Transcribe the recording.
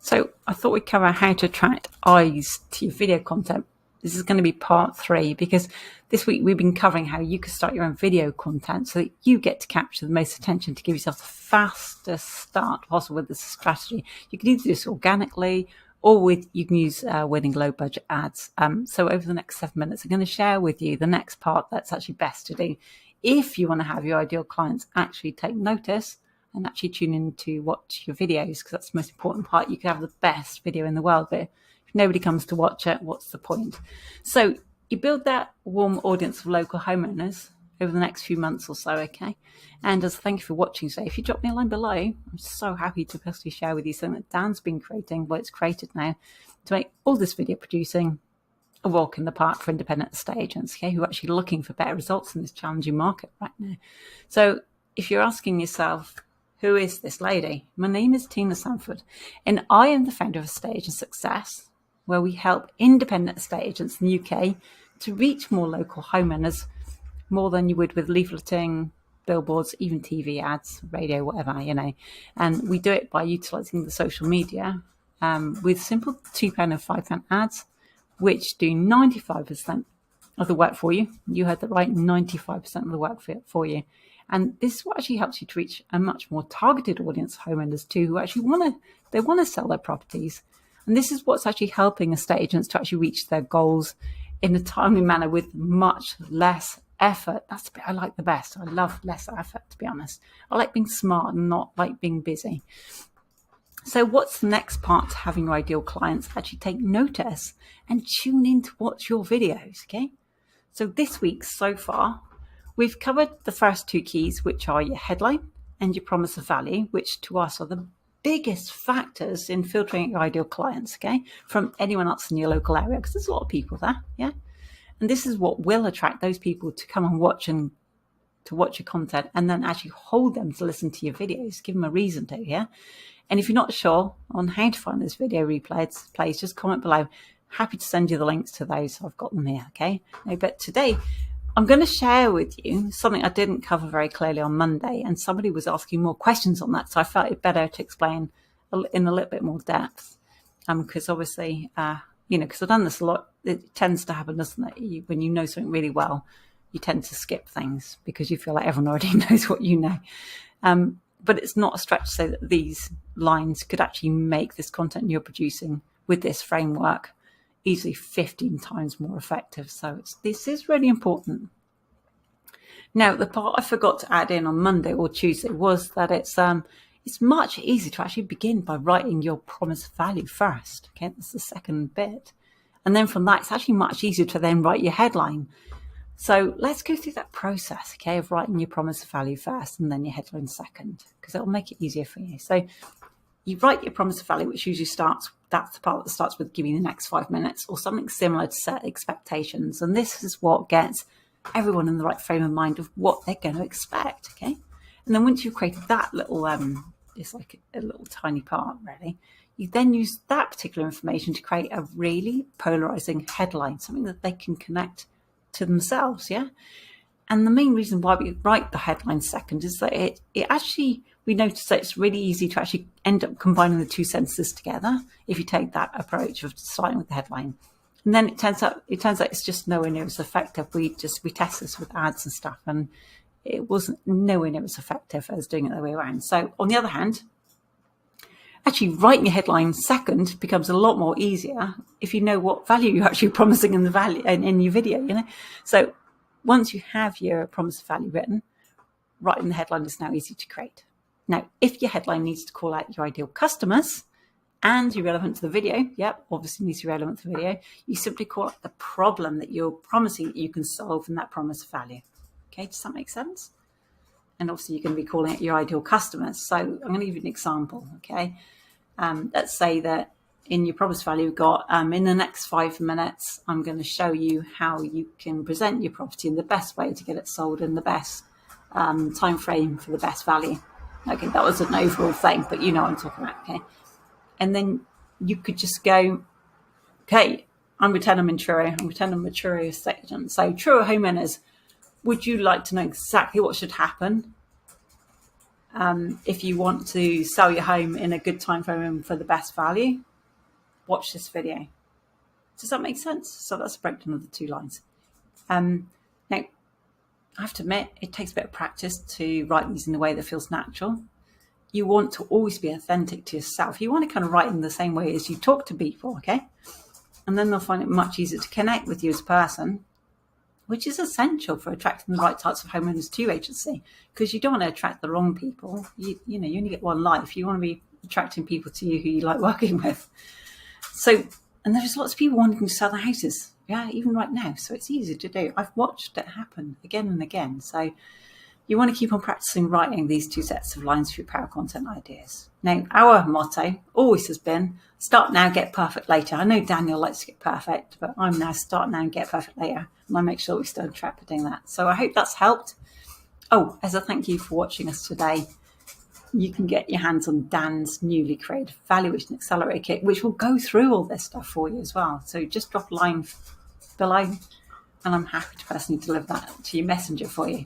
So I thought we'd cover how to attract eyes to your video content. This is going to be part 3 because this week we've been covering how you can start your own video content so that you get to capture the most attention to give yourself the fastest start possible with this strategy. You can either do this organically or you can use winning low budget ads. So over the next 7 minutes, I'm going to share with you the next part that's actually best to do if you want to have your ideal clients actually take notice and actually tune in to watch your videos, because that's the most important part. You can have the best video in the world, but if nobody comes to watch it, what's the point? So you build that warm audience of local homeowners over the next few months or so, okay? And as a thank you for watching today, if you drop me a line below, I'm so happy to personally share with you something that Dan's been creating, well, it's created now, to make all this video producing a walk in the park for independent estate agents, okay, who are actually looking for better results in this challenging market right now. So if you're asking yourself, who is this lady? My name is Tina Sanford, and I am the founder of Estate Agent Success, where we help independent estate agents in the UK to reach more local homeowners, more than you would with leafleting, billboards, even TV ads, radio, whatever, And we do it by utilising the social media with simple £2 and £5 ads, which do 95% of the work for you. You heard that right, 95% of the work for you. And this is what actually helps you to reach a much more targeted audience of homeowners too, who actually want to sell their properties. And this is what's actually helping estate agents to actually reach their goals in a timely manner with much less effort. That's the bit I like the best. I love less effort, to be honest. I like being smart and not like being busy. So what's the next part to having your ideal clients actually take notice and tune in to watch your videos, okay? So this week so far, we've covered the first 2 keys, which are your headline and your promise of value, which to us are the biggest factors in filtering your ideal clients, okay, from anyone else in your local area, because there's a lot of people there, yeah? And this is what will attract those people to come and watch your content, and then actually hold them to listen to your videos, give them a reason to, yeah? And if you're not sure on how to find this video replays, just comment below. Happy to send you the links to those. I've got them here, okay? Now, but today, I'm going to share with you something I didn't cover very clearly on Monday, and somebody was asking more questions on that, so I felt it better to explain in a little bit more depth. Because obviously, because I've done this a lot, it tends to happen, doesn't it? When you know something really well, you tend to skip things because you feel like everyone already knows what you know. But it's not a stretch to say that these lines could actually make this content you're producing with this framework easily 15 times more effective. So this is really important. Now, the part I forgot to add in on Monday or Tuesday was that it's much easier to actually begin by writing your promise value first. Okay, that's the second bit. And then from that, it's actually much easier to then write your headline. So let's go through that process, okay, of writing your promise of value first and then your headline second, because it'll make it easier for you. So you write your promise of value, which usually that's the part that starts with giving the next 5 minutes or something similar to set expectations. And this is what gets everyone in the right frame of mind of what they're going to expect, okay? And then once you've created that little, it's like a little tiny part, really, you then use that particular information to create a really polarizing headline, something that they can connect to themselves, yeah? And the main reason why we write the headline second is that it actually, we notice that it's really easy to actually end up combining the 2 sentences together if you take that approach of starting with the headline. And then it turns out it's just nowhere near as effective. We test this with ads and stuff, and it wasn't nowhere near as effective as doing it the other way around. So on the other hand, actually writing your headline second becomes a lot more easier if you know what value you're actually promising in the value in your video, So once you have your promise of value written, writing the headline is now easy to create. Now, if your headline needs to call out your ideal customers and you're relevant to the video, obviously needs to be relevant to the video, you simply call out the problem that you're promising that you can solve in that promise of value. Okay, does that make sense? And obviously you're going to be calling out your ideal customers. So I'm going to give you an example, okay? Let's say that in your promise value, you've got in the next 5 minutes, I'm going to show you how you can present your property in the best way to get it sold in the best time frame for the best value. Okay, that was an overall thing, but you know what I'm talking about, okay? And then you could just go, okay, I'm pretending I'm a Truro estate agent. So Truro homeowners, would you like to know exactly what should happen If you want to sell your home in a good time frame for the best value, watch this video. Does that make sense? So that's a breakdown of the 2 lines. Now, I have to admit, it takes a bit of practice to write these in a way that feels natural. You want to always be authentic to yourself. You want to kind of write in the same way as you talk to people, okay? And then they'll find it much easier to connect with you as a person, which is essential for attracting the right types of homeowners to your agency, because you don't want to attract the wrong people. You only get one life. You want to be attracting people to you who you like working with. So, and there's lots of people wanting to sell their houses, even right now. So it's easy to do. I've watched it happen again and again. So you want to keep on practicing writing these 2 sets of lines for your power content ideas. Now, our motto always has been, start now, get perfect later. I know Daniel likes to get perfect, but I'm now start now and get perfect later. And I make sure we stay on track for doing that. So I hope that's helped. Oh, as a thank you for watching us today, you can get your hands on Dan's newly created Valuation Accelerator Kit, which will go through all this stuff for you as well. So just drop a line below, and I'm happy to personally deliver that to your messenger for you.